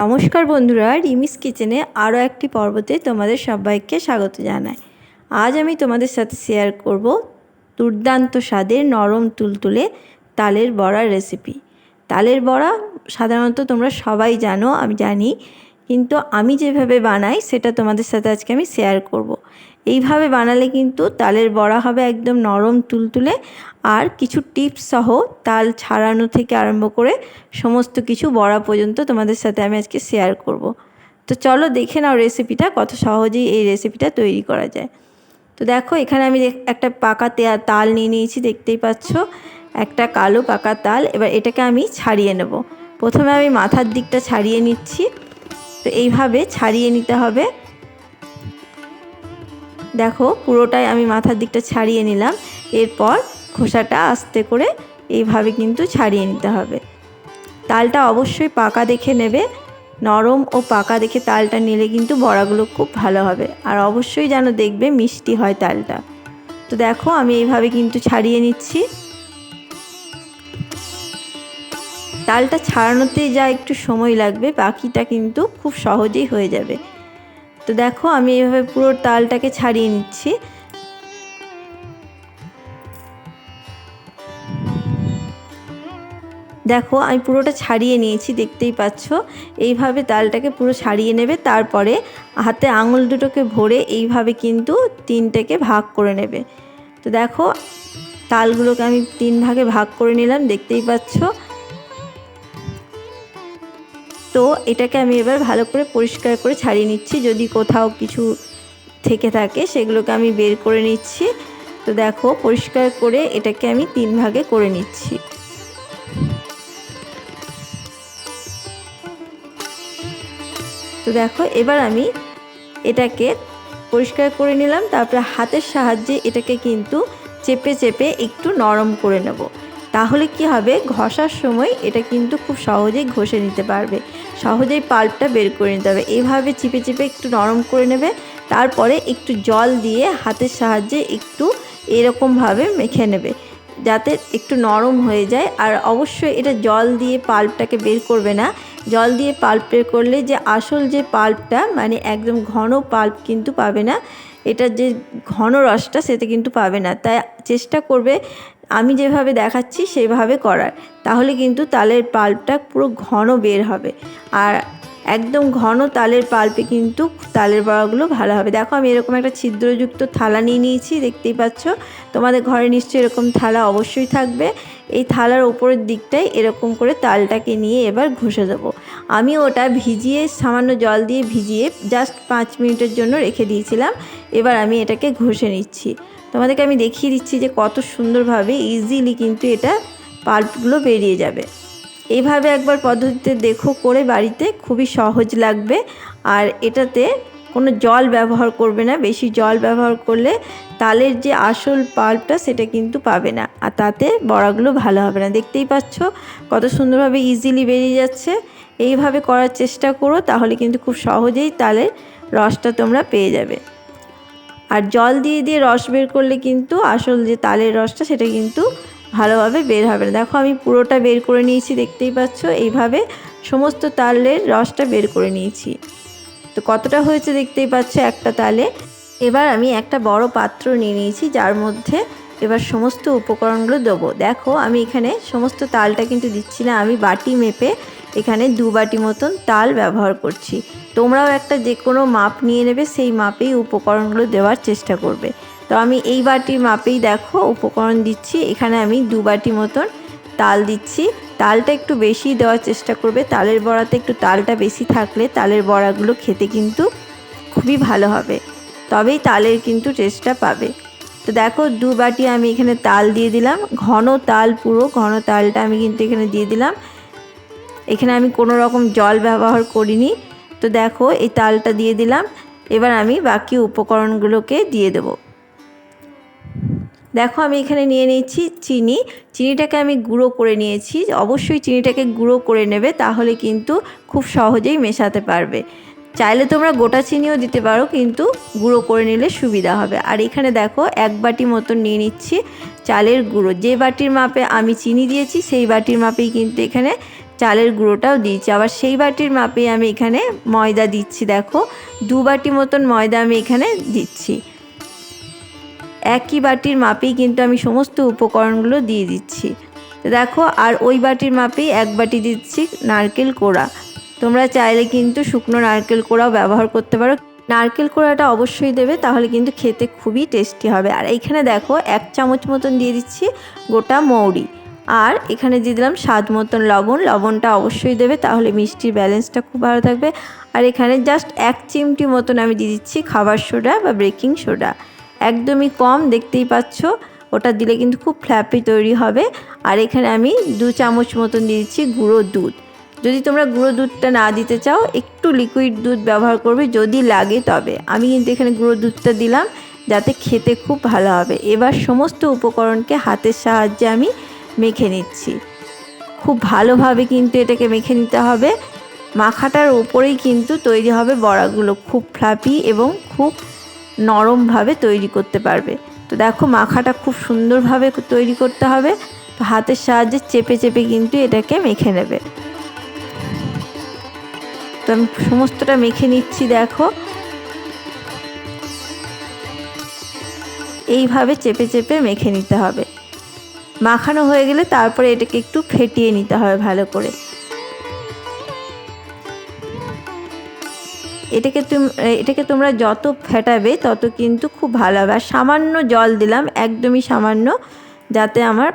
নমস্কার বন্ধুরা, রিমিস কিচেনে আরও একটি পর্বতে তোমাদের সবাইকে স্বাগত জানাই। আজ আমি তোমাদের সাথে শেয়ার করব দুর্দান্ত স্বাদের নরম তুলতুলে তালের বড়ার রেসিপি। তালের বড়া সাধারণত তোমরা সবাই জানো, আমি জানি, কিন্তু আমি যেভাবে বানাই সেটা তোমাদের সাথে আজকে আমি শেয়ার করব। এইভাবে বানালে কিন্তু তালের বড়া হবে একদম নরম তুলতুলে, আর কিছু টিপস সহ তাল ছাড়ানো থেকে আরম্ভ করে সমস্ত কিছু বড়া পর্যন্ত তোমাদের সাথে আমি আজকে শেয়ার করব। তো চলো দেখে নাও রেসিপিটা, কত সহজেই এই রেসিপিটা তৈরি করা যায়। তো দেখো, এখানে আমি একটা পাকা তাল নিয়ে নিয়েছি, দেখতেই পাচ্ছ, একটা কালো পাকা তাল। এবার এটাকে আমি ছাড়িয়ে নেব। প্রথমে আমি মাথার দিকটা ছাড়িয়ে নিচ্ছি। তো এইভাবে ছাড়িয়ে নিতে হবে। দেখো, পুরোটাই আমি মাথার দিকটা ছাড়িয়ে নিলাম। এরপর খোসাটা আস্তে করে এইভাবে কিন্তু ছাড়িয়ে নিতে হবে। তালটা অবশ্যই পাকা দেখে নেবে, নরম ও পাকা দেখে তালটা নিলে কিন্তু বড়াগুলো খুব ভালো হবে। আর অবশ্যই যেন দেখবে মিষ্টি হয় তালটা। তো দেখো, আমি এইভাবে কিন্তু ছাড়িয়ে নিচ্ছি। তালটা ছাড়ানোতে যা একটু সময় লাগবে, বাকিটা কিন্তু খুব সহজেই হয়ে যাবে। তো দেখো, আমি এইভাবে পুরো তালটাকে ছাড়িয়ে নিচ্ছি। দেখো, আমি পুরোটা ছাড়িয়ে নিয়েছি, দেখতেই পাচ্ছ। এইভাবে তালটাকে পুরো ছাড়িয়ে নেবে। তারপরে হাতে আঙুল দুটোকে ভরে এইভাবে কিন্তু তিনটাকে ভাগ করে নেবে। তো দেখো, তালগুলোকে আমি তিন ভাগে ভাগ করে নিলাম, দেখতেই পাচ্ছ। তো এটাকে আমি এবার ভালো করে পরিষ্কার করে ছাড়িয়ে নিচ্ছি। যদি কোথাও কিছু থেকে থাকে সেগুলোকে আমি বের করে নিচ্ছি। তো দেখো, পরিষ্কার করে এটাকে আমি তিন ভাগে করে নিচ্ছি। তো দেখো, এবার আমি এটাকে পরিষ্কার করে নিলাম। তারপরে হাতের সাহায্যে এটাকে কিন্তু চেপে চেপে একটু নরম করে নেব। তাহলে কি হবে, ঘষার সময় এটা কিন্তু খুব সহজেই ঘষে নিতে পারবে, সহজেই পাল্পটা বের করে নিতে হবে। এইভাবে চিপে চিপে একটু নরম করে নেবে। তারপরে একটু জল দিয়ে হাতের সাহায্যে একটু এরকমভাবে মেখে নেবে, যাতে একটু নরম হয়ে যায়। আর অবশ্যই এটা জল দিয়ে পাল্পটাকে বের করবে না। জল দিয়ে পাল্প বের করলে যে আসল যে পাল্পটা, মানে একদম ঘন পাল্প কিন্তু পাবে না। এটা যে ঘন রসটা সেটা কিন্তু পাবে না। তাই চেষ্টা করবে আমি যেভাবে দেখাচ্ছি সেভাবে করার, তাহলে কিন্তু তালের পাল্পটা পুরো ঘন বের হবে। আর একদম ঘন তালের পাল্পে কিন্তু তালের বড়াগুলো ভালো হবে। দেখো, আমি এরকম একটা ছিদ্রযুক্ত থালা নিয়ে নিয়েছি, দেখতেই পাচ্ছ। তোমাদের ঘরে নিশ্চয়ই এরকম থালা অবশ্যই থাকবে। এই থালার উপরের দিকটায় এরকম করে তালটাকে নিয়ে এবার ঘষে দেবো। আমি ওটা ভিজিয়ে, সামান্য জল দিয়ে ভিজিয়ে জাস্ট 5 মিনিটের জন্য রেখে দিয়েছিলাম। এবার আমি এটাকে ঘষে নিচ্ছি। তোমাদেরকে আমি দেখিয়ে দিচ্ছি যে কত সুন্দরভাবে ইজিলি কিন্তু এটা পাল্পগুলো বেরিয়ে যাবে। এইভাবে একবার পদ্ধতিতে দেখো করে বাড়িতে, খুবই সহজ লাগবে। আর এটাতে কোনো জল ব্যবহার করবে না। বেশি জল ব্যবহার করলে তালের যে আসল পাল্পটা সেটা কিন্তু পাবে না, আর তাতে বড়াগুলো ভালো হবে না। দেখতেই পাচ্ছ কত সুন্দরভাবে ইজিলি বেরিয়ে যাচ্ছে। এইভাবে করার চেষ্টা করো, তাহলে কিন্তু খুব সহজেই তালের রসটা তোমরা পেয়ে যাবে। আর জল দিয়ে দিয়ে রস বের করলে কিন্তু আসল যে তালের রসটা সেটা কিন্তু ভালোভাবে বের হবে না। দেখো, আমি পুরোটা বের করে নিয়েছি, দেখতেই পাচ্ছ। এইভাবে সমস্ত তালের রসটা বের করে নিয়েছি। তো কতটা হয়েছে দেখতেই পাচ্ছ একটা তালে। এবার আমি একটা বড় পাত্র নিয়ে নিয়েছি, যার মধ্যে এবার সমস্ত উপকরণগুলো দেবো। দেখো, আমি এখানে সমস্ত তালটা কিন্তু দিচ্ছি না, আমি বাটি মেপে এখানে 2 বাটি মতন তাল ব্যবহার করছি। তোমরাও একটা যে কোনো মাপ নিয়ে নেবে, সেই মাপেই উপকরণগুলো দেওয়ার চেষ্টা করবে। তো আমি এই বাটির মাপেই দেখো উপকরণ দিচ্ছি। এখানে আমি 2 বাটি মতন তাল দিচ্ছি। তালটা একটু বেশি দেওয়ার চেষ্টা করবে। তালের বড়াতে একটু তালটা বেশি থাকলে তালের বড়াগুলো খেতে কিন্তু খুবই ভালো হবে, তবেই তালের কিন্তু টেস্টটা পাবে। তো দেখো, 2 বাটি আমি এখানে তাল দিয়ে দিলাম। ঘন তাল, পুরো ঘন তালটা আমি কিন্তু এখানে দিয়ে দিলাম। এখানে আমি কোনো রকম জল ব্যবহার করিনি। তো দেখো, এই তালটা দিয়ে দিলাম। এবার আমি বাকি উপকরণগুলোকে দিয়ে দেব। দেখো, আমি এখানে নিয়ে নিয়েছি চিনি। চিনিটাকে আমি গুঁড়ো করে নিয়েছি। অবশ্যই চিনিটাকে গুঁড়ো করে নেবে, তাহলে কিন্তু খুব সহজেই মেশাতে পারবে। চাইলে তোমরা গোটা চিনিও দিতে পারো, কিন্তু গুঁড়ো করে নিলে সুবিধা হবে। আর এখানে দেখো, 1 বাটি মতন নিয়ে নিচ্ছি চালের গুঁড়ো। যে বাটির মাপে আমি চিনি দিয়েছি সেই বাটির মাপেই কিন্তু এখানে চালের গুঁড়োটাও দিয়েছি। আবার সেই বাটির মাপে আমি এখানে ময়দা দিচ্ছি। দেখো 2 বাটি মতন ময়দা আমি এখানে দিচ্ছি। একই বাটির মাপেই কিন্তু আমি সমস্ত উপকরণগুলো দিয়ে দিচ্ছি। তো দেখো আর ওই বাটির মাপেই 1 বাটি দিচ্ছি নারকেল কোড়া। তোমরা চাইলে কিন্তু শুকনো নারকেল কোড়াও ব্যবহার করতে পারো। নারকেল কোড়াটা অবশ্যই দেবে, তাহলে কিন্তু খেতে খুবই টেস্টি হবে। আর এইখানে দেখো 1 চামচ মতন দিয়ে দিচ্ছি গোটা মৌরি। আর এখানে দিয়ে দিলাম স্বাদ মতন লবণ। লবণটা অবশ্যই দেবে, তাহলে মিষ্টির ব্যালেন্সটা খুব ভালো থাকবে। আর এখানে জাস্ট 1 চিমটি মতন আমি দিয়ে দিচ্ছি খাবার সোডা বা বেকিং সোডা। একদমই কম, দেখতেই পাচ্ছ। ওটা দিলে কিন্তু খুব ফ্ল্যাপি তৈরি হবে। আর এখানে আমি 2 চামচ মতন দিয়ে দিচ্ছি গুঁড়ো দুধ। যদি তোমরা গুঁড়ো দুধটা না দিতে চাও, একটু লিকুইড দুধ ব্যবহার করবে যদি লাগে তবে। আমি কিন্তু এখানে গুঁড়ো দুধটা দিলাম যাতে খেতে খুব ভালো হবে। এবার সমস্ত উপকরণকে হাতের সাহায্যে আমি মেখে নিচ্ছি। খুব ভালোভাবে কিন্তু এটাকে মেখে নিতে হবে। মাখাটার উপরেই কিন্তু তৈরি হবে বড়াগুলো, খুব ফ্লাফি এবং খুব নরমভাবে তৈরি করতে পারবে। তো দেখো মাখাটা খুব সুন্দরভাবে তৈরি করতে হবে। তো হাতের সাহায্যে চেপে চেপে কিন্তু এটাকে মেখে নেবে। তো আমি সমস্তটা মেখে নিচ্ছি। দেখো এইভাবে চেপে চেপে মেখে নিতে হবে। মাখানো হয়ে গেলে তারপরে এটাকে একটু ফেটিয়ে নিতে হবে ভালো করে। এটাকে তোমরা যত ফেটাবে তত কিন্তু খুব ভালো হবে। আর সামান্য জল দিলাম, একদমই সামান্য, যাতে আমার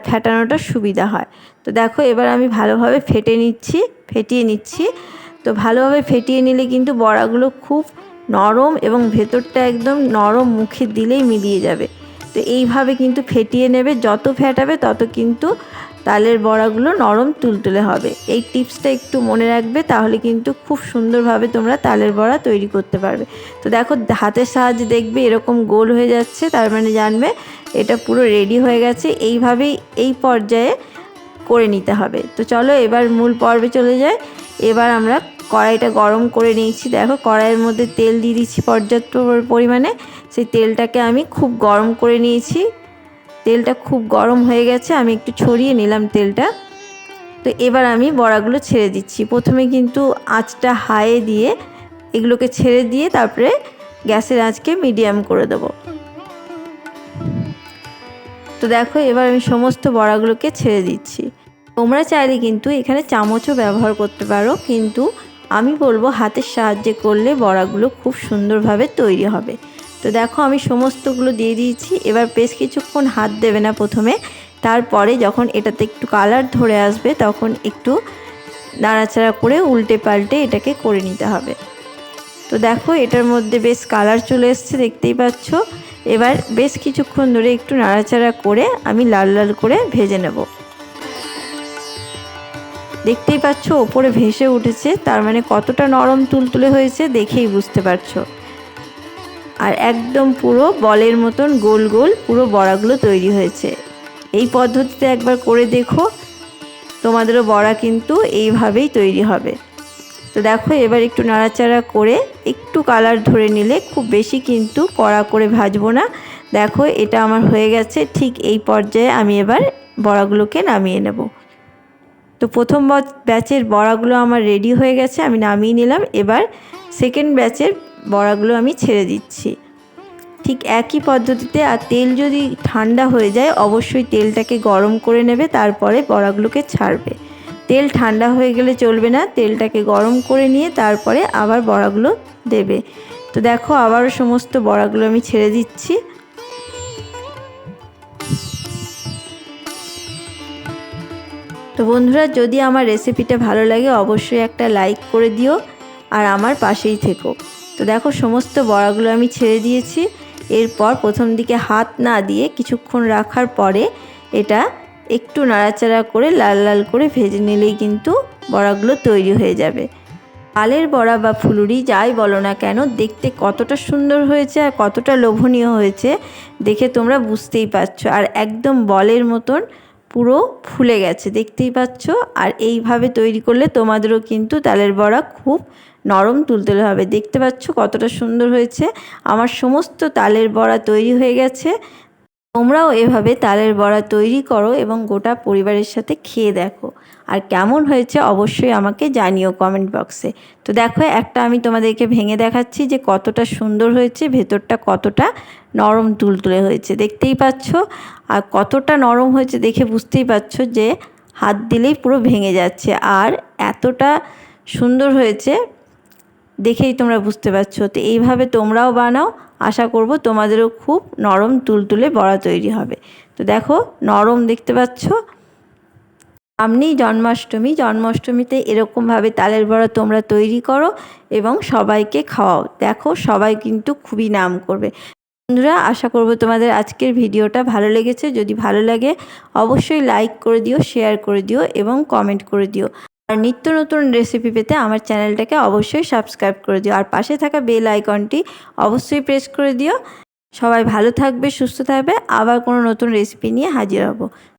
ফেটানোটা সুবিধা হয়। তো দেখো এবার আমি ভালোভাবে ফেটিয়ে নিচ্ছি। তো ভালোভাবে ফেটিয়ে নিলে কিন্তু বড়াগুলো খুব নরম এবং ভেতরটা একদম নরম, মুখে দিলেই মিলিয়ে যাবে। তো এইভাবে কিন্তু ফেটিয়ে নেবে, যত ফেটাবে তত কিন্তু তালের বড়াগুলো নরম তুলতুলে হবে। এই টিপসটা একটু মনে রাখবে, তাহলে কিন্তু খুব সুন্দরভাবে তোমরা তালের বড়া তৈরি করতে পারবে। তো দেখো হাতের সাহায্যে দেখবে এরকম গোল হয়ে যাচ্ছে, তার মানে জানবে এটা পুরো রেডি হয়ে গেছে। এইভাবেই এই পর্যায়ে করে নিতে হবে। তো চলো এবার মূল পর্বে চলে যাই। এবার আমরা কড়াইটা গরম করে নিয়েছি। দেখো কড়াইয়ের মধ্যে তেল দিয়ে দিচ্ছি পর্যাপ্ত পরিমাণে। সেই তেলটাকে আমি খুব গরম করে নিয়েছি। তেলটা খুব গরম হয়ে গেছে, আমি একটু ছড়িয়ে নিলাম তেলটা। তো এবার আমি বড়াগুলো ছেড়ে দিচ্ছি। প্রথমে কিন্তু আঁচটা হাইয়ে দিয়ে এগুলোকে ছেড়ে দিয়ে তারপরে গ্যাসের আঁচকে মিডিয়াম করে দেব। তো দেখো এবার আমি সমস্ত বড়াগুলোকে ছেড়ে দিচ্ছি। তোমরা চাইলে কিন্তু এখানে চামচও ব্যবহার করতে পারো, কিন্তু আমি বলবো হাতের সাহায্যে করলে বড়াগুলো খুব সুন্দরভাবে তৈরি হবে। তো দেখো আমি সমস্তগুলো দিয়ে দিয়েছি। এবার বেশ কিছুক্ষণ হাত দেবে না প্রথমে, তারপরে যখন এটাতে একটু কালার ধরে আসবে তখন একটু নাড়াচাড়া করে উল্টে পাল্টে এটাকে করে নিতে হবে। তো দেখো এটার মধ্যে বেশ কালার চলে এসছে, দেখতেই পাচ্ছ। এবার বেশ কিছুক্ষণ ধরে একটু নাড়াচাড়া করে আমি লাল লাল করে ভেজে নেব। দেখতেই পাচ্ছ ওপরে ভেসে উঠেছে, তার মানে কতটা নরম তুলতুলে হয়েছে দেখেই বুঝতে পারছো। আর একদম পুরো বলের মতন গোল গোল পুরো বড়াগুলো তৈরি হয়েছে। এই পদ্ধতিতে একবার করে দেখো, তোমাদেরও বড়া কিন্তু এইভাবেই তৈরি হবে। তো দেখো এবার একটু নাড়াচাড়া করে একটু কালার ধরে নিলে, খুব বেশি কিন্তু কড়া করে ভাজবো না। দেখো এটা আমার হয়ে গেছে। ঠিক এই পর্যায়ে আমি এবার বড়াগুলোকে নামিয়ে নেব। তো প্রথম ব্যাচের বড়াগুলো আমার রেডি হয়ে গেছে, আমি নামিয়ে নিলাম। এবার সেকেন্ড ব্যাচের বড়াগুলো আমি ছেড়ে দিচ্ছি ঠিক একই পদ্ধতিতে। আর তেল যদি ঠান্ডা হয়ে যায় অবশ্যই তেলটাকে গরম করে নেবে, তারপরে বড়াগুলোকে ছাড়বে। তেল ঠান্ডা হয়ে গেলে চলবে না, তেলটাকে গরম করে নিয়ে তারপরে আবার বড়াগুলো দেবে। তো দেখো আবারও সমস্ত বড়াগুলো আমি ছেড়ে দিচ্ছি। তো বন্ধুরা, যদি আমার রেসিপিটা ভালো লাগে অবশ্যই একটা লাইক করে দিও আর আমার পাশেই থেকো। তো দেখো সমস্ত বড়াগুলো আমি ছেড়ে দিয়েছি। এরপর প্রথম দিকে হাত না দিয়ে কিছুক্ষণ রাখার পরে এটা একটু নাড়াচাড়া করে লাল লাল করে ভেজে নিলেই কিন্তু বড়াগুলো তৈরি হয়ে যাবে। তালের বড়া বা ফুলুরি যাই বলো না কেন, দেখতে কতটা সুন্দর হয়েছে আর কতটা লোভনীয় হয়েছে দেখে তোমরা বুঝতেই পারছো। আর একদম বলের মতন পুরো ফুলে গেছে, দেখতেই পাচ্ছ। আর এইভাবে তৈরি করলে তোমাদেরও কিন্তু তালের বড়া খুব নরম তুলতুলে হবে। দেখতে পাচ্ছ কতটা সুন্দর হয়েছে। আমার সমস্ত তালের বড়া তৈরি হয়ে গেছে। তোমরাও এভাবে তালের বড়া তৈরি করো এবং গোটা পরিবারের সাথে খেয়ে দেখো, আর কেমন হয়েছে অবশ্যই আমাকে জানিও কমেন্ট বক্সে। তো দেখো একটা আমি তোমাদেরকে ভেঙে দেখাচ্ছি যে কতটা সুন্দর হয়েছে, ভেতরটা কতটা নরম তুলতুলে হয়েছে দেখতেই পাচ্ছ। আর কতটা নরম হয়েছে দেখে বুঝতেই পারছো যে হাত দিলেই পুরো ভেঙে যাচ্ছে, আর এতটা সুন্দর হয়েছে দেখেই তোমরা বুঝতে পারছো। তো এইভাবে তোমরাও বানাও, আশা করব তোমাদেরও খুব নরম তুলতুলে বড়া তৈরি হবে। তো দেখো নরম দেখতে পাচ্ছ। সামনেই জন্মাষ্টমীতে এরকমভাবে তালের বড়া তোমরা তৈরি করো এবং সবাইকে খাওয়াও, দেখো সবাই কিন্তু খুবই নাম করবে। বন্ধুরা, আশা করব তোমাদের আজকের ভিডিওটা ভালো লেগেছে। যদি ভালো লাগে অবশ্যই লাইক করে দিও, শেয়ার করে দিও এবং কমেন্ট করে দিও। আর নিত্য নতুন রেসিপি পেতে আমার চ্যানেলটাকে অবশ্যই সাবস্ক্রাইব করে দিও, আর পাশে থাকা বেল আইকনটি অবশ্যই প্রেস করে দিও। সবাই ভালো থাকবে, সুস্থ থাকবে, আবার কোনো নতুন রেসিপি নিয়ে হাজির হব।